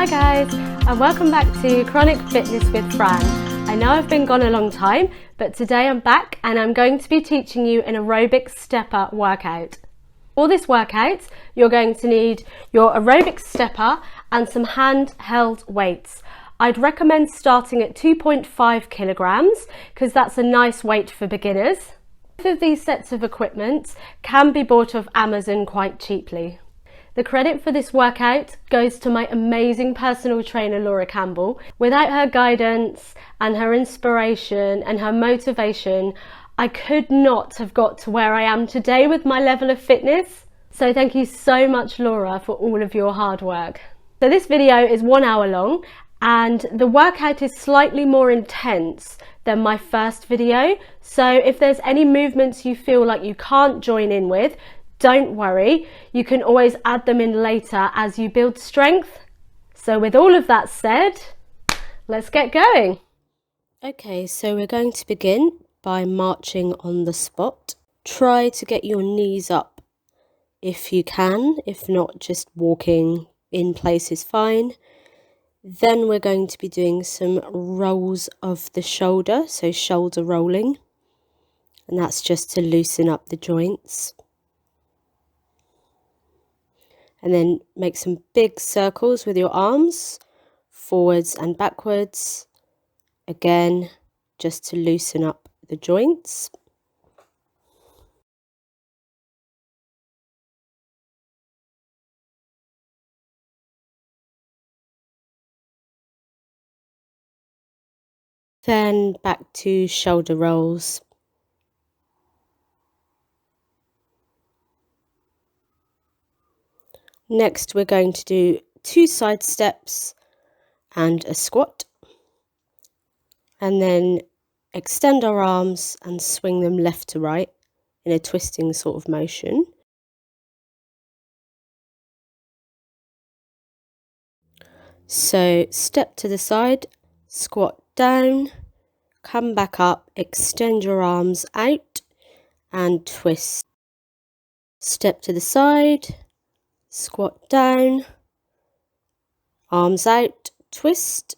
Hi guys, and welcome back to Chronic Fitness with Fran. I know I've been gone a long time, but today I'm back and I'm going to be teaching you an aerobic stepper workout. For this workout, you're going to need your aerobic stepper and some handheld weights. I'd recommend starting at 2.5 kilograms because that's a nice weight for beginners. Both of these sets of equipment can be bought off Amazon quite cheaply. The credit for this workout goes to my amazing personal trainer Laura Campbell. Without her guidance and her inspiration and her motivation, I could not have got to where I am today with my level of fitness. So thank you so much, Laura, for all of your hard work. So this video is 1 hour long and the workout is slightly more intense than my first video. So if there's any movements you feel like you can't join in with, don't worry, you can always add them in later as you build strength. So with all of that said, let's get going. Okay, so we're going to begin by marching on the spot. Try to get your knees up if you can, if not, just walking in place is fine. Then we're going to be doing some rolls of the shoulder, so shoulder rolling, and that's just to loosen up the joints. And then make some big circles with your arms, forwards and backwards, again, just to loosen up the joints. Then back to shoulder rolls. Next, we're going to do 2 side steps and a squat. And then extend our arms and swing them left to right in a twisting sort of motion. So step to the side, squat down, come back up, extend your arms out and twist. Step to the side, squat down, arms out, twist.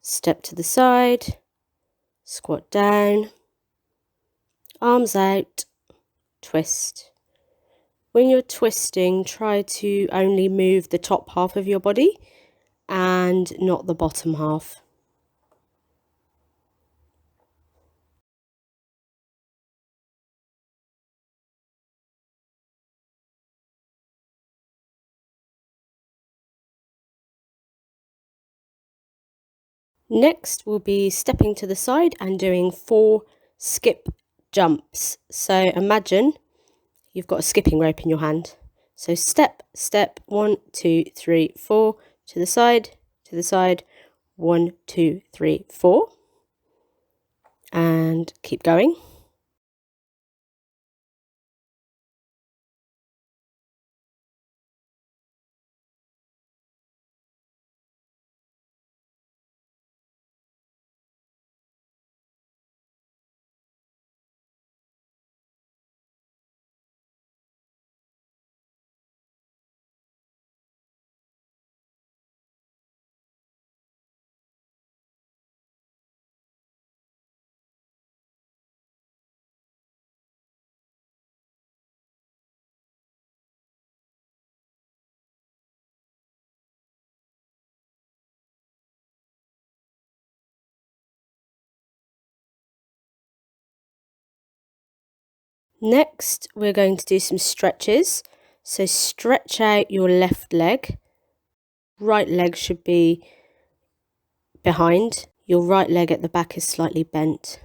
Step to the side, squat down, arms out, twist. When you're twisting, try to only move the top half of your body and not the bottom half. Next, we'll be stepping to the side and doing 4 skip jumps. So imagine you've got a skipping rope in your hand. So step, step, 1, 2, 3, 4, to the side, 1, 2, 3, 4. And keep going. Next, we're going to do some stretches. So stretch out your left leg. Right leg should be behind. Your right leg at the back is slightly bent.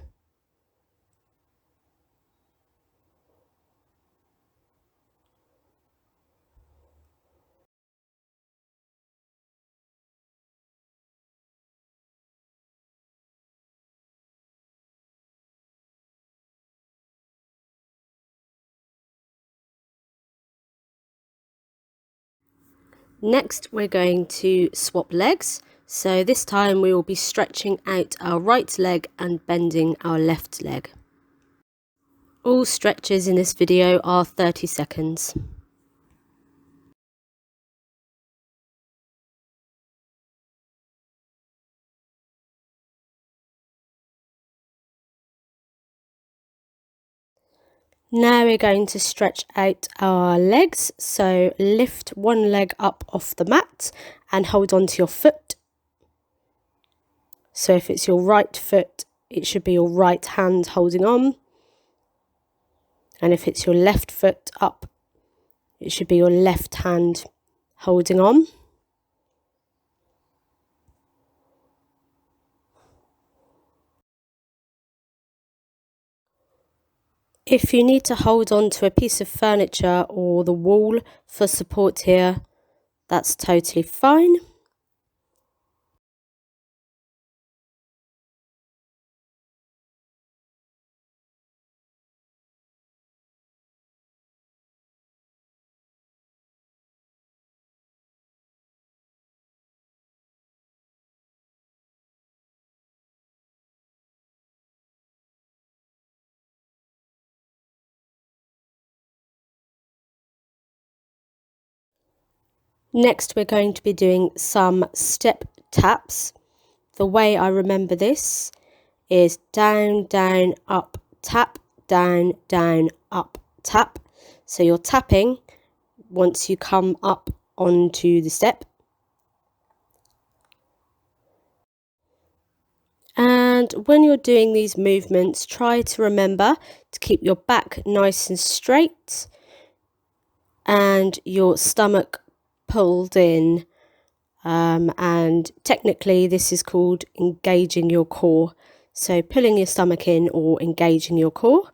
Next, we're going to swap legs. So this time we will be stretching out our right leg and bending our left leg. All stretches in this video are 30 seconds. Now we're going to stretch out our legs, so lift one leg up off the mat and hold on to your foot. So if it's your right foot, it should be your right hand holding on. And if it's your left foot up, it should be your left hand holding on. If you need to hold on to a piece of furniture or the wall for support here, that's totally fine. Next, we're going to be doing some step taps. The way I remember this is down, down, up, tap, down, down, up, tap. So you're tapping once you come up onto the step. And when you're doing these movements, try to remember to keep your back nice and straight and your stomach pulled in. And technically this is called engaging your core. So pulling your stomach in or engaging your core.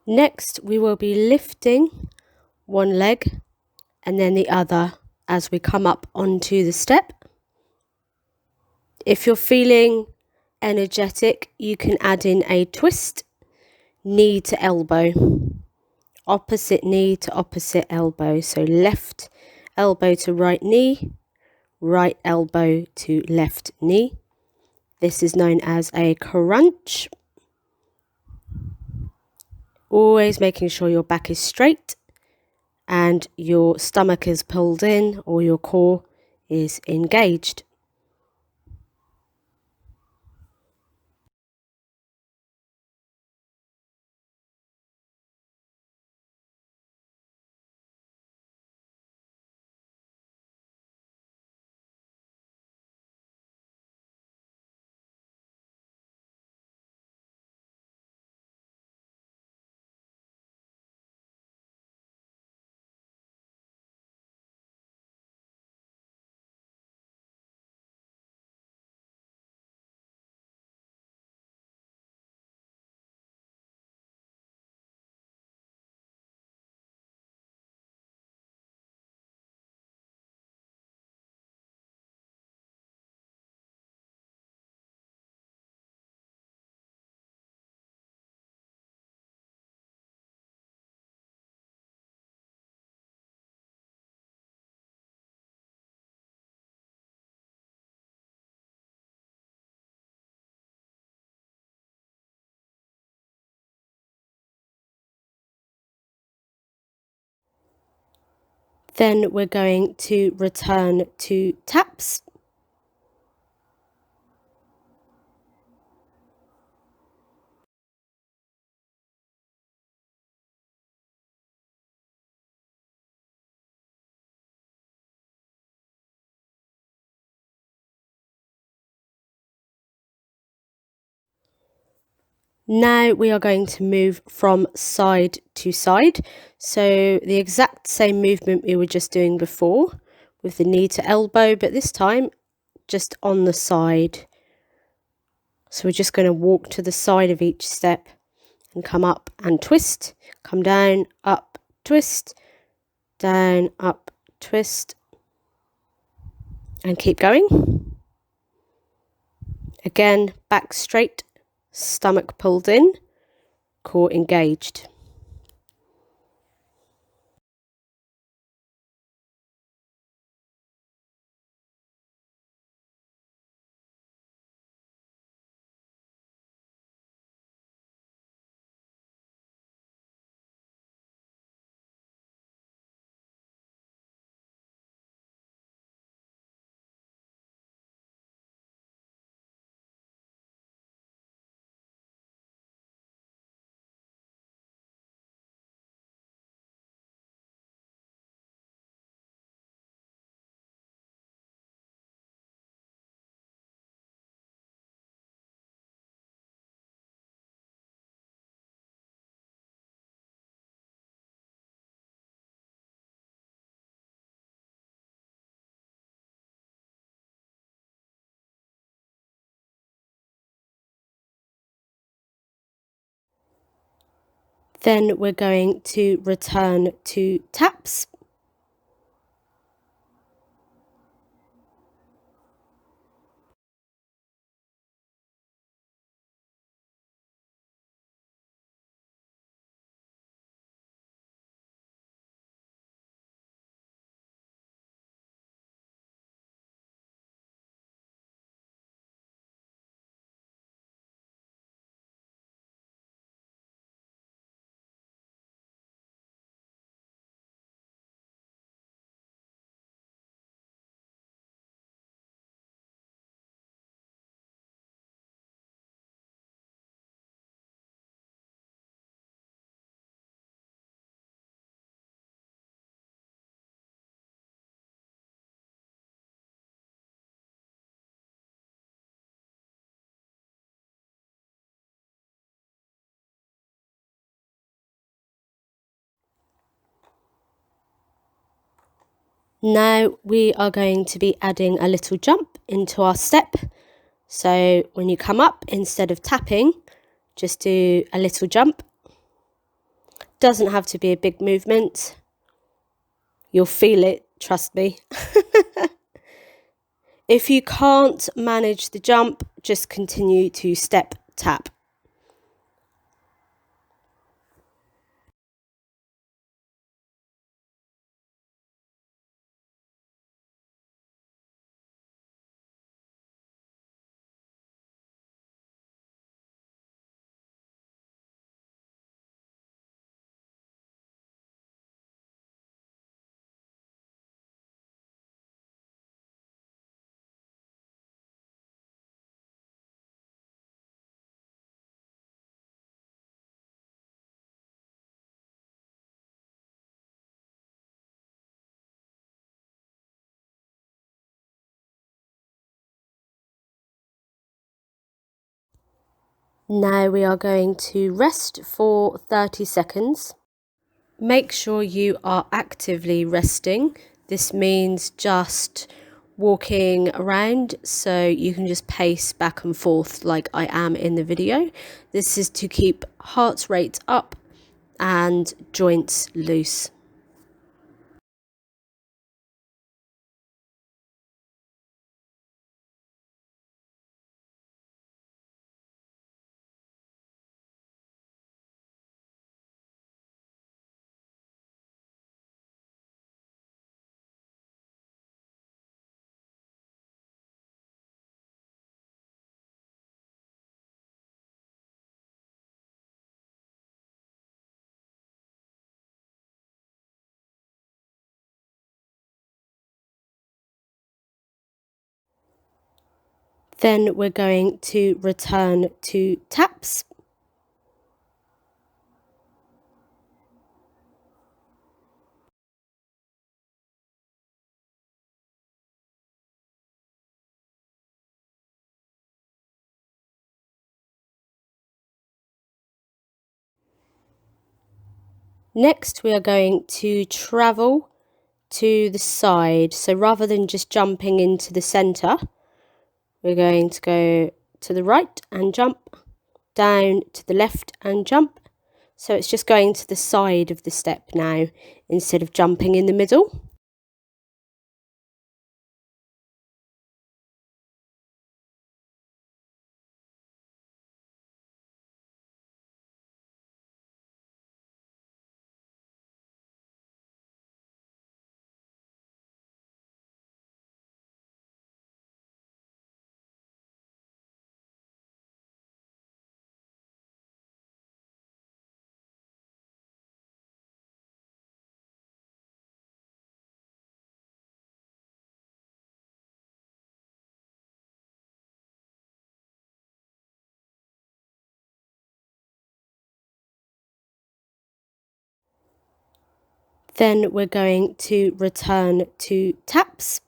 Next, we will be lifting one leg and then the other as we come up onto the step. If you're feeling energetic, you can add in a twist, knee to elbow, opposite knee to opposite elbow. So left elbow to right knee, right elbow to left knee. This is known as a crunch. Always making sure your back is straight and your stomach is pulled in or your core is engaged. Then we're going to return to taps. Now we are going to move from side to side. So the exact same movement we were just doing before with the knee to elbow, but this time just on the side. So we're just going to walk to the side of each step and come up and twist, come down, up, twist, down, up, twist, and keep going. Again, back straight, stomach pulled in, core engaged. Then we're going to return to taps. Now we are going to be adding a little jump into our step. So when you come up, instead of tapping, just do a little jump. Doesn't have to be a big movement. You'll feel it, trust me. If you can't manage the jump, just continue to step tap. Now we are going to rest for 30 seconds. Make sure you are actively resting. This means just walking around, so you can just pace back and forth like I am in the video. This is to keep heart rate up and joints loose. Then we're going to return to taps. Next, we are going to travel to the side. So rather than just jumping into the center, we're going to go to the right and jump, down to the left and jump. So it's just going to the side of the step now instead of jumping in the middle. Then we're going to return to taps.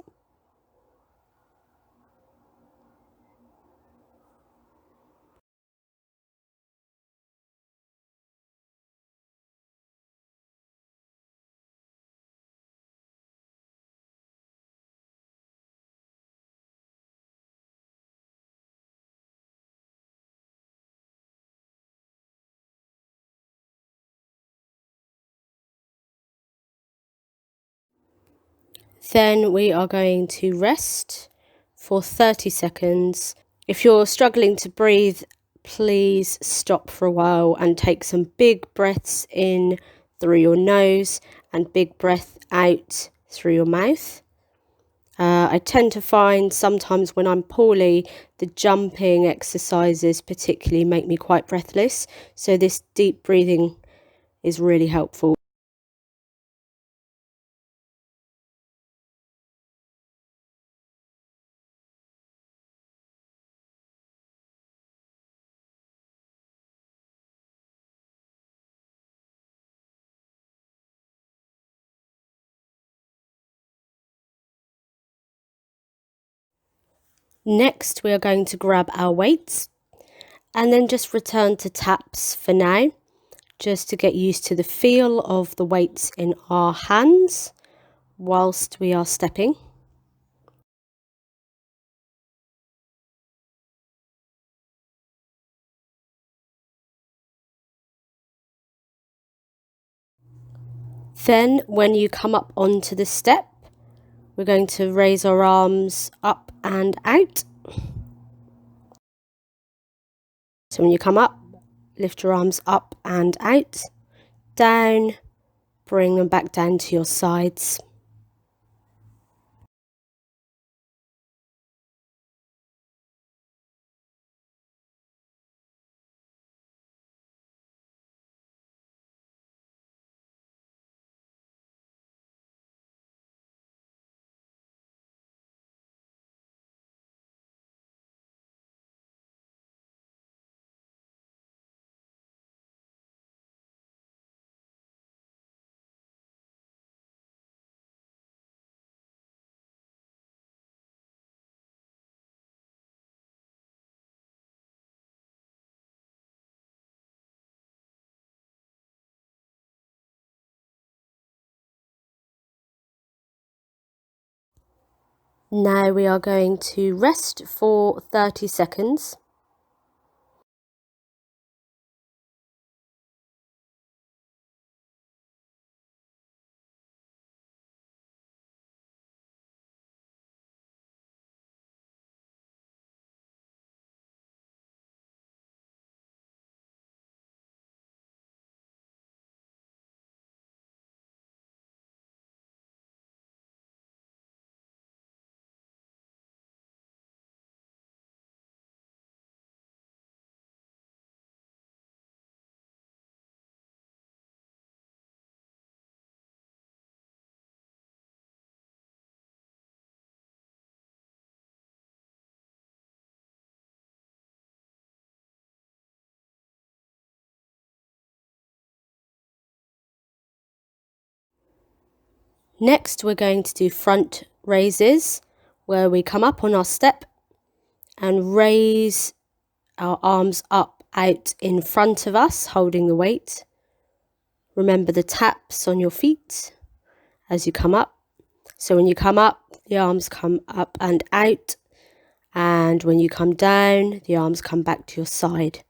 Then we are going to rest for 30 seconds. If you're struggling to breathe, please stop for a while and take some big breaths in through your nose and big breath out through your mouth. I tend to find sometimes when I'm poorly, the jumping exercises particularly make me quite breathless. So this deep breathing is really helpful. Next, we are going to grab our weights and then just return to taps for now, just to get used to the feel of the weights in our hands whilst we are stepping. Then when you come up onto the step, we're going to raise our arms up and out. So when you come up, lift your arms up and out, down, bring them back down to your sides. Now we are going to rest for 30 seconds. Next, we're going to do front raises, where we come up on our step and raise our arms up out in front of us, holding the weight. Remember the taps on your feet as you come up. So when you come up, the arms come up and out, and when you come down, the arms come back to your side.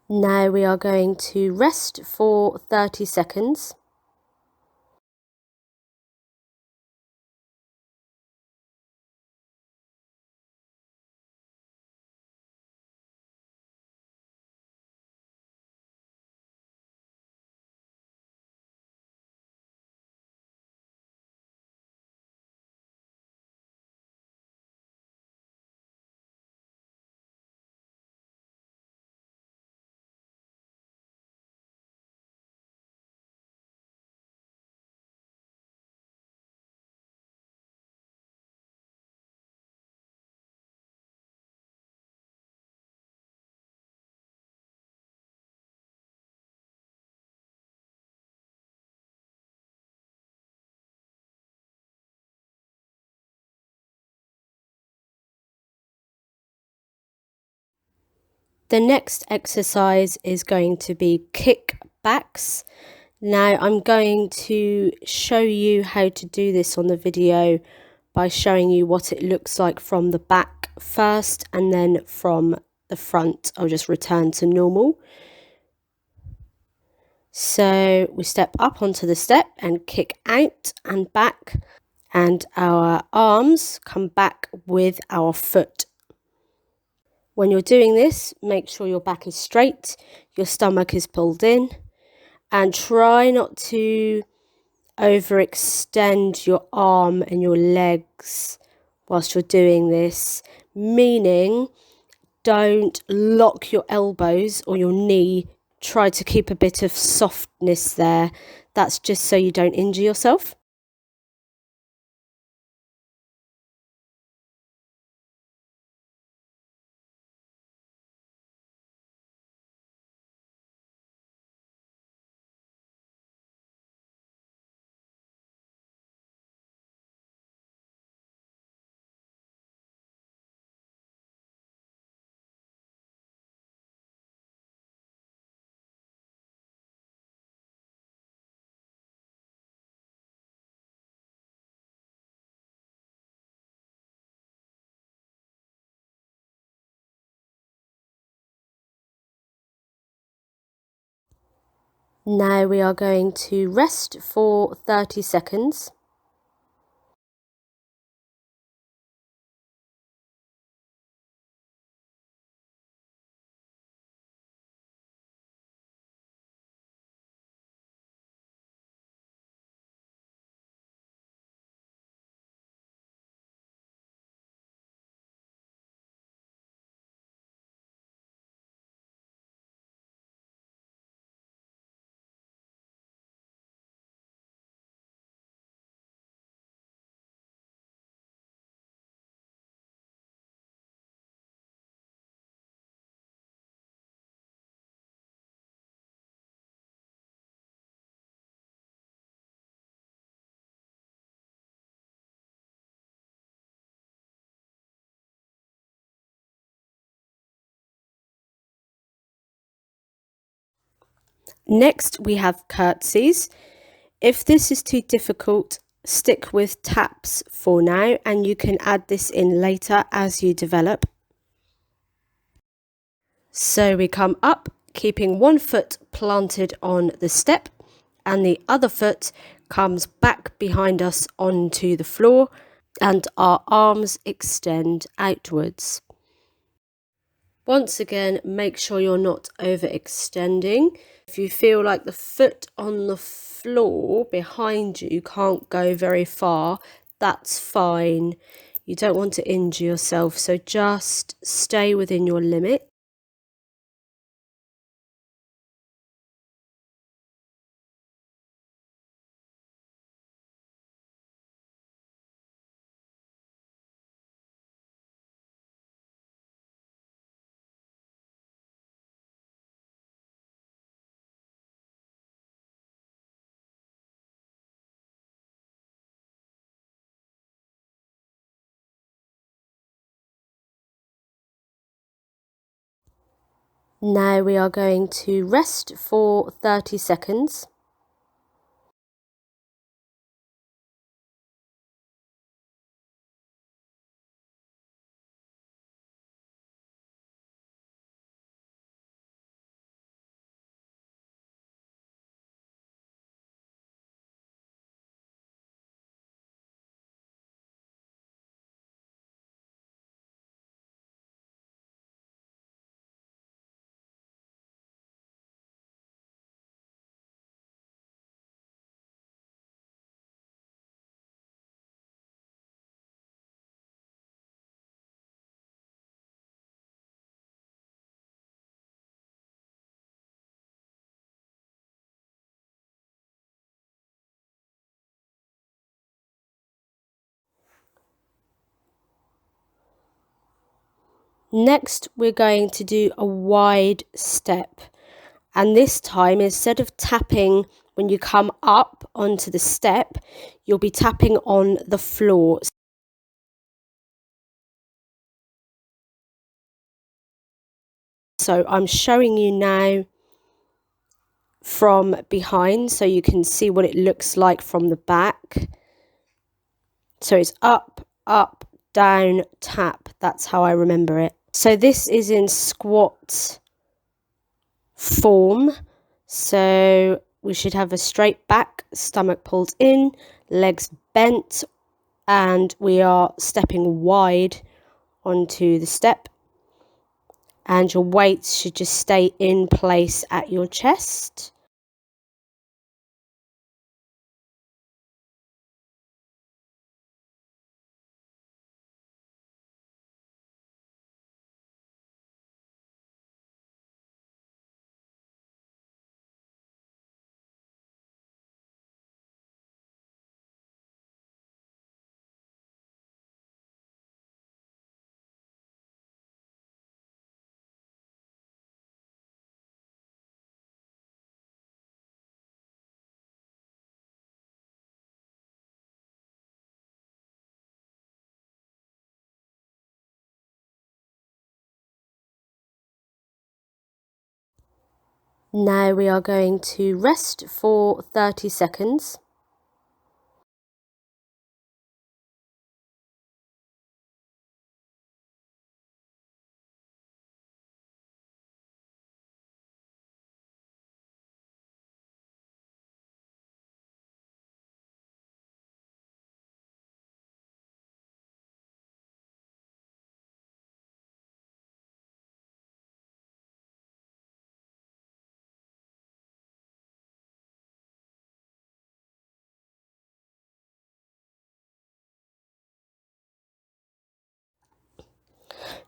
Now we are going to rest for 30 seconds. The next exercise is going to be kick backs. Now I'm going to show you how to do this on the video by showing you what it looks like from the back first, and then from the front I'll just return to normal. So we step up onto the step and kick out and back, and our arms come back with our foot. When you're doing this, make sure your back is straight, your stomach is pulled in, and try not to overextend your arm and your legs whilst you're doing this, meaning don't lock your elbows or your knee. Try to keep a bit of softness there. That's just so you don't injure yourself. Now we are going to rest for 30 seconds. Next, we have curtsies. If this is too difficult, stick with taps for now, and you can add this in later as you develop. So we come up, keeping one foot planted on the step, and the other foot comes back behind us onto the floor, and our arms extend outwards. Once again, make sure you're not overextending. If you feel like the foot on the floor behind you can't go very far, that's fine. You don't want to injure yourself, so just stay within your limit. Now we are going to rest for 30 seconds. Next, we're going to do a wide step. And this time, instead of tapping when you come up onto the step, you'll be tapping on the floor. So I'm showing you now from behind so you can see what it looks like from the back. So it's up, up, down, tap. That's how I remember it. So this is in squat form. So we should have a straight back, stomach pulled in, legs bent, and we are stepping wide onto the step. And your weights should just stay in place at your chest. Now we are going to rest for 30 seconds.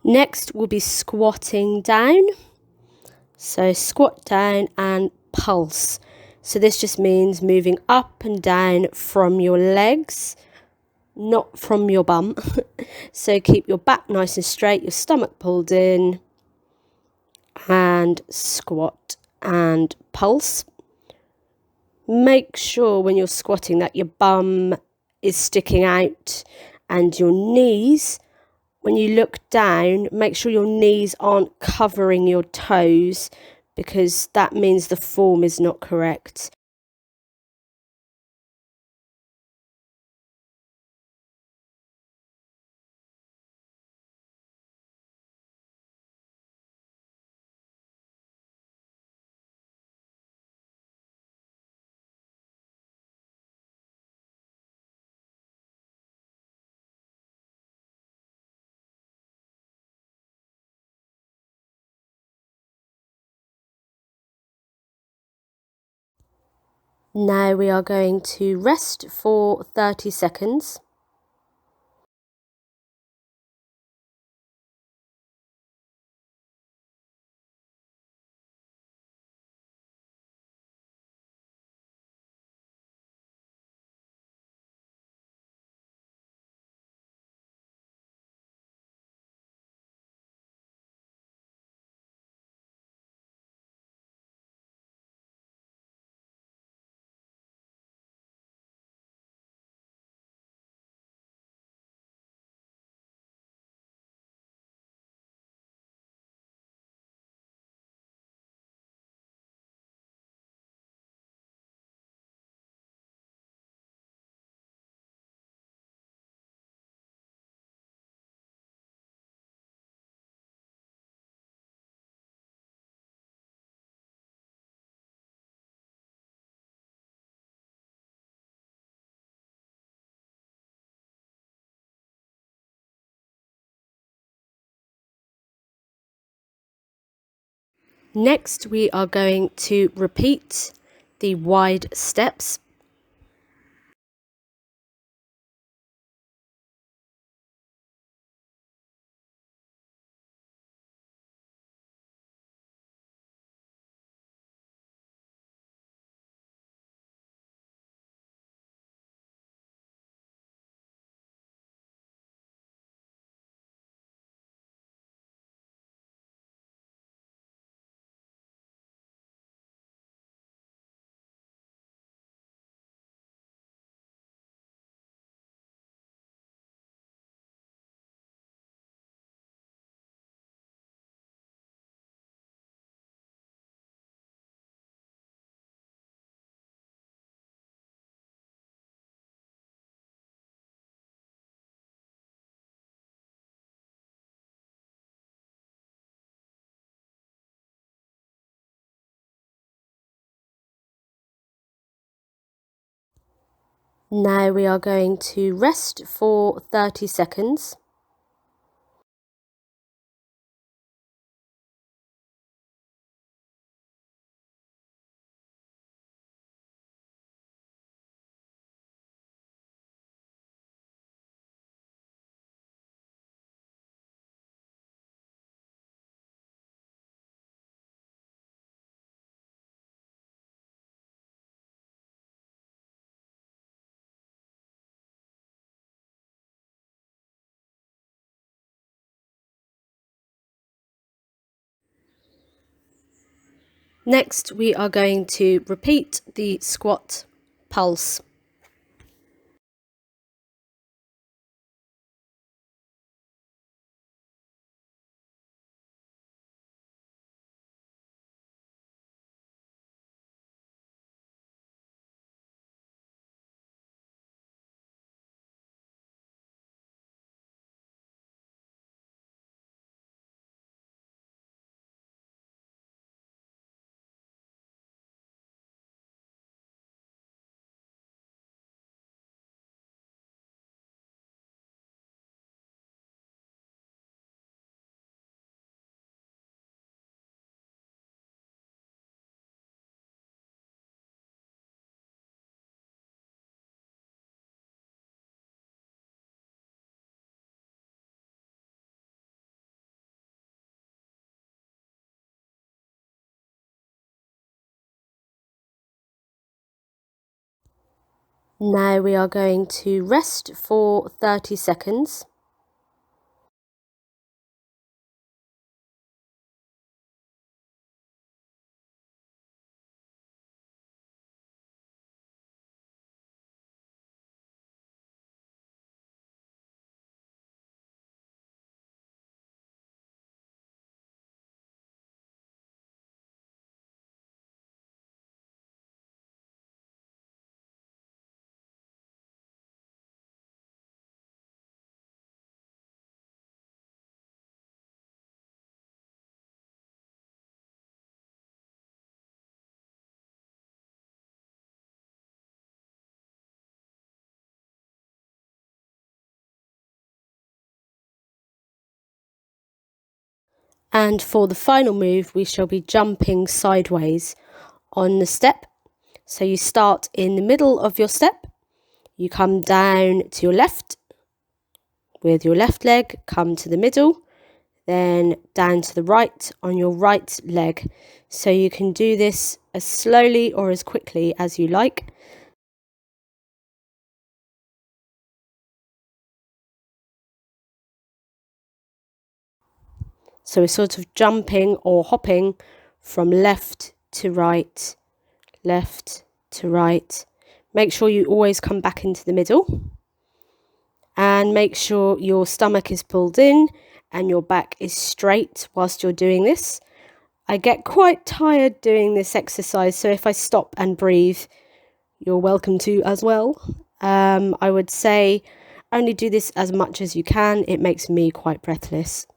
Next, we'll be squatting down. So squat down and pulse. So this just means moving up and down from your legs, not from your bum. So keep your back nice and straight, your stomach pulled in, and squat and pulse. Make sure when you're squatting that your bum is sticking out and your knees, when you look down, make sure your knees aren't covering your toes, because that means the form is not correct. Now we are going to rest for 30 seconds. Next, we are going to repeat the wide steps. Now we are going to rest for 30 seconds. Next, we are going to repeat the squat pulse. Now we are going to rest for 30 seconds. And for the final move, we shall be jumping sideways on the step. So you start in the middle of your step, you come down to your left with your left leg, come to the middle, then down to the right on your right leg. So you can do this as slowly or as quickly as you like. So we're sort of jumping or hopping from left to right, left to right. Make sure you always come back into the middle. And make sure your stomach is pulled in and your back is straight whilst you're doing this. I get quite tired doing this exercise, so if I stop and breathe, you're welcome to as well. I would say only do this as much as you can. It makes me quite breathless.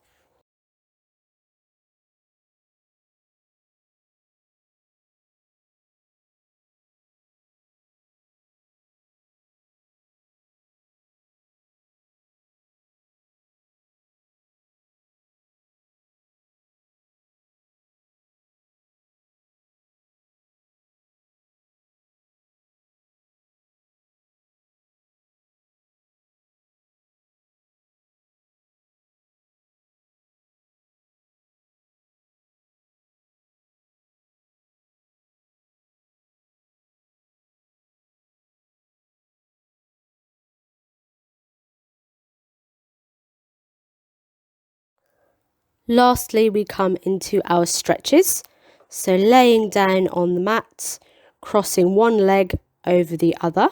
Lastly, we come into our stretches. So laying down on the mat, crossing one leg over the other.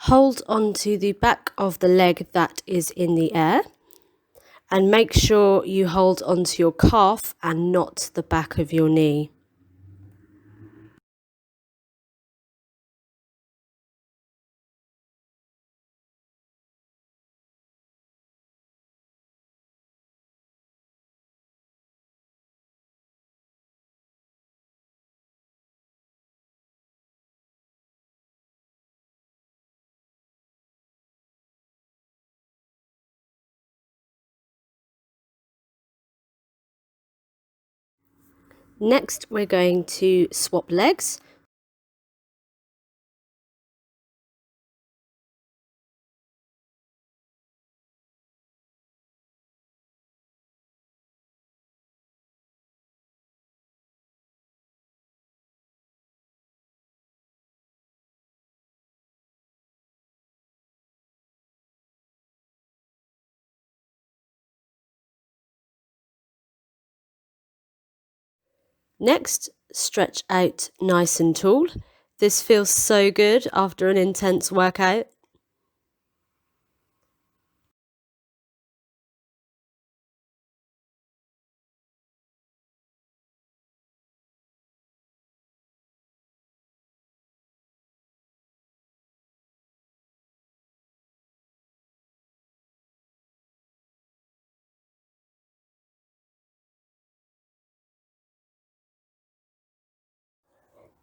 Hold onto the back of the leg that is in the air. And make sure you hold onto your calf and not the back of your knee. Next, we're going to swap legs. Next, stretch out nice and tall. This feels so good after an intense workout.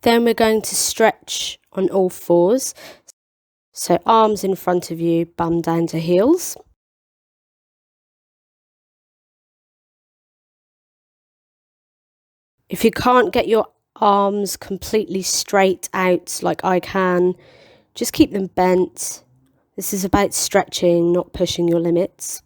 Then we're going to stretch on all fours. So arms in front of you, bum down to heels. If you can't get your arms completely straight out like I can, just keep them bent. This is about stretching, not pushing your limits.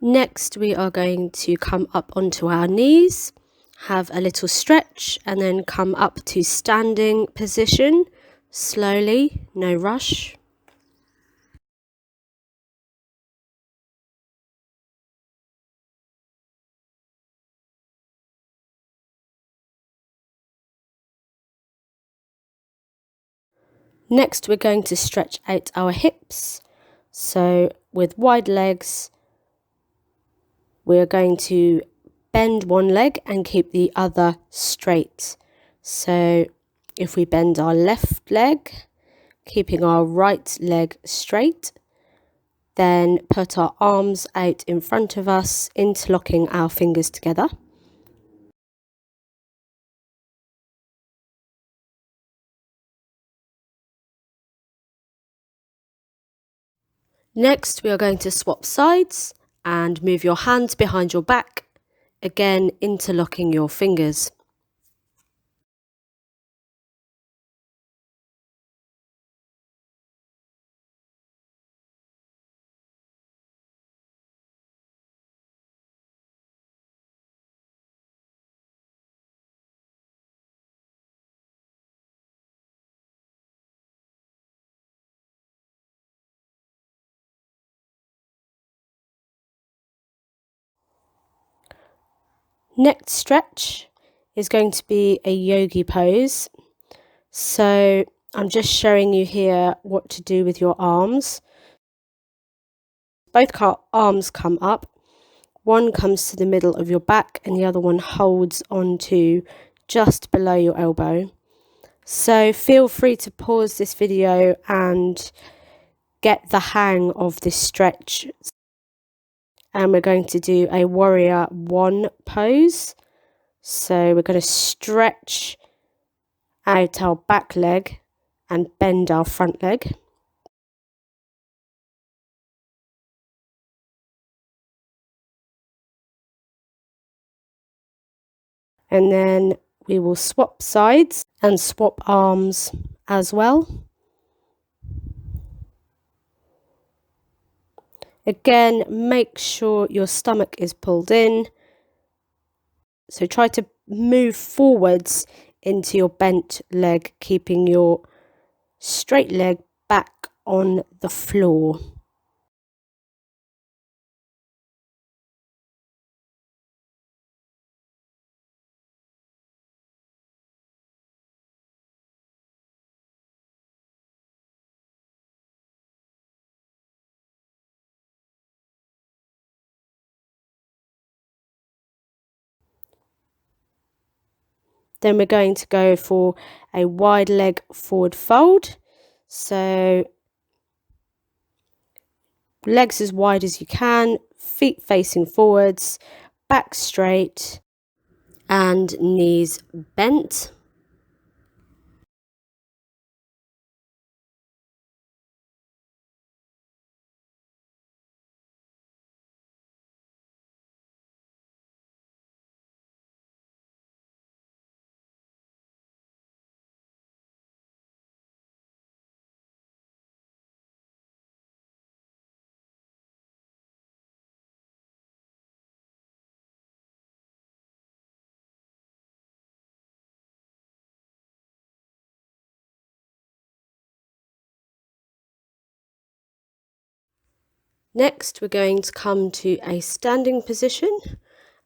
Next, we are going to come up onto our knees, have a little stretch, and then come up to standing position, slowly, no rush. Next, we're going to stretch out our hips. So with wide legs, we're going to bend one leg and keep the other straight. So if we bend our left leg, keeping our right leg straight, then put our arms out in front of us, interlocking our fingers together. Next, we are going to swap sides and move your hands behind your back, again interlocking your fingers. Next stretch is going to be a yogi pose. So I'm just showing you here what to do with your arms. Both arms come up. One comes to the middle of your back and the other one holds onto just below your elbow. So feel free to pause this video and get the hang of this stretch. And we're going to do a warrior one pose. So we're going to stretch out our back leg and bend our front leg. And then we will swap sides and swap arms as well. Again, make sure your stomach is pulled in. So try to move forwards into your bent leg, keeping your straight leg back on the floor. Then we're going to go for a wide leg forward fold. So legs as wide as you can, feet facing forwards, back straight and knees bent. Next, we're going to come to a standing position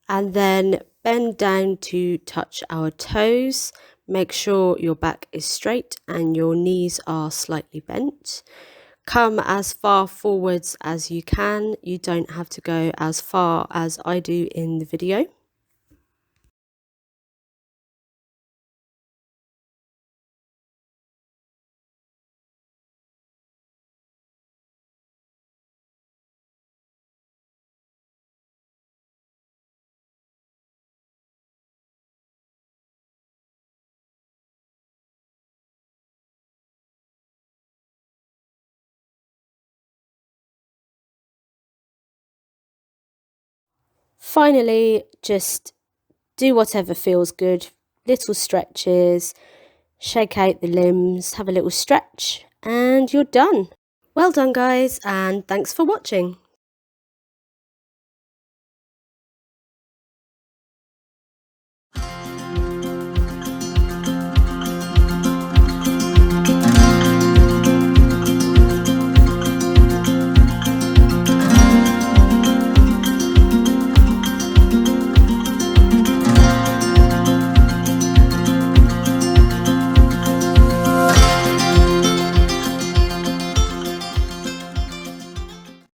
and then bend down to touch our toes. Make sure your back is straight and your knees are slightly bent. Come as far forwards as you can. You don't have to go as far as I do in the video. Finally, just do whatever feels good. Little stretches, shake out the limbs, have a little stretch, and you're done. Well done, guys, and thanks for watching.